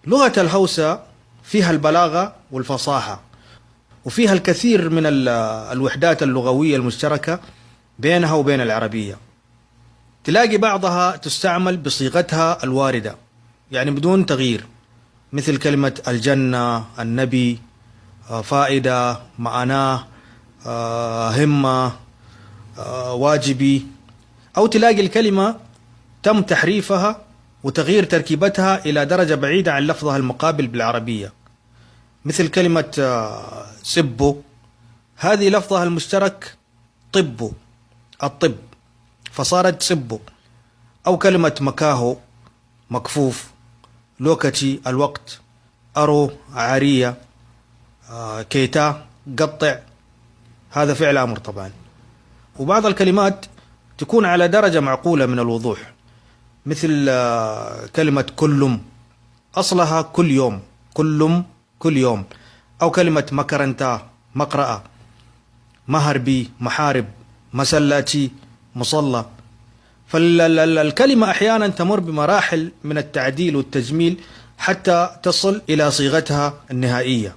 لغة الهوسة فيها البلاغة والفصاحة، وفيها الكثير من الوحدات اللغوية المشتركة بينها وبين العربية. تلاقي بعضها تستعمل بصيغتها الواردة يعني بدون تغيير، مثل كلمة الجنة، النبي، فائدة، معناه، همة، واجبي. أو تلاقي الكلمة تم تحريفها وتغيير تركيبتها إلى درجة بعيدة عن لفظها المقابل بالعربية، مثل كلمة سبو، هذه لفظها المشترك طب، الطب، فصارت سبو. أو كلمة مكاهو، مكفوف، لوكتي، الوقت، أرو، عارية، كيتا، قطع، هذا فعل أمر طبعا. وبعض الكلمات تكون على درجة معقولة من الوضوح، مثل كلمة كلم، أصلها كل يوم، كلم كل يوم. أو كلمة مكرنتا، مقرأة، مهربي، محارب، مسلاتي، مصلى. فالكلمة أحيانا تمر بمراحل من التعديل والتجميل حتى تصل إلى صيغتها النهائية.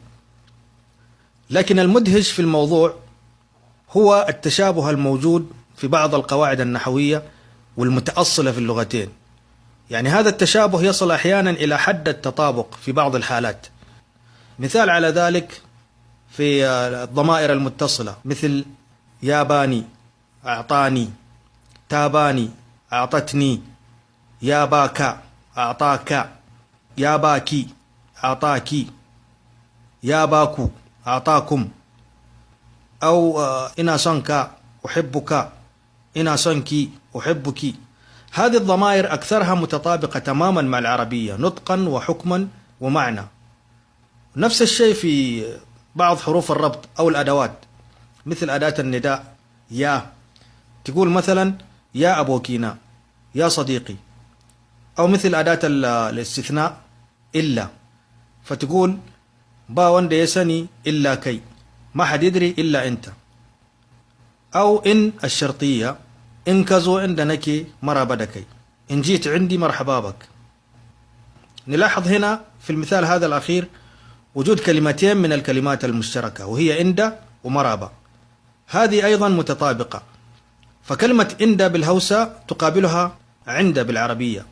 لكن المدهش في الموضوع هو التشابه الموجود في بعض القواعد النحوية والمتأصلة في اللغتين. يعني هذا التشابه يصل أحيانا إلى حد التطابق في بعض الحالات. مثال على ذلك في الضمائر المتصلة، مثل ياباني، أعطاني، تاباني، أعطتني، ياباكا، أعطاكا، ياباكي، أعطاكي، ياباكو، أعطاكم. أو إنا صنك، أحبك، إنا صنكي، أحبك. هذه الضمائر أكثرها متطابقة تماما مع العربية نطقا وحكما ومعنى. نفس الشيء في بعض حروف الربط أو الأدوات، مثل أداة النداء يا، تقول مثلا يا أبوكينا، يا صديقي. أو مثل أداة الاستثناء إلا، فتقول با وند يسني إلا كي، ما حد يدري إلا أنت. أو إن الشرطية، إن كزو عندك مرحبا دكي، إن جيت عندي مرحبا بك. نلاحظ هنا في المثال هذا الأخير وجود كلمتين من الكلمات المشتركة، وهي إند ومرابا، هذه أيضا متطابقة. فكلمة إند بالهوسة تقابلها عند بالعربية،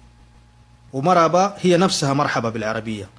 ومرابا هي نفسها مرحبا بالعربية.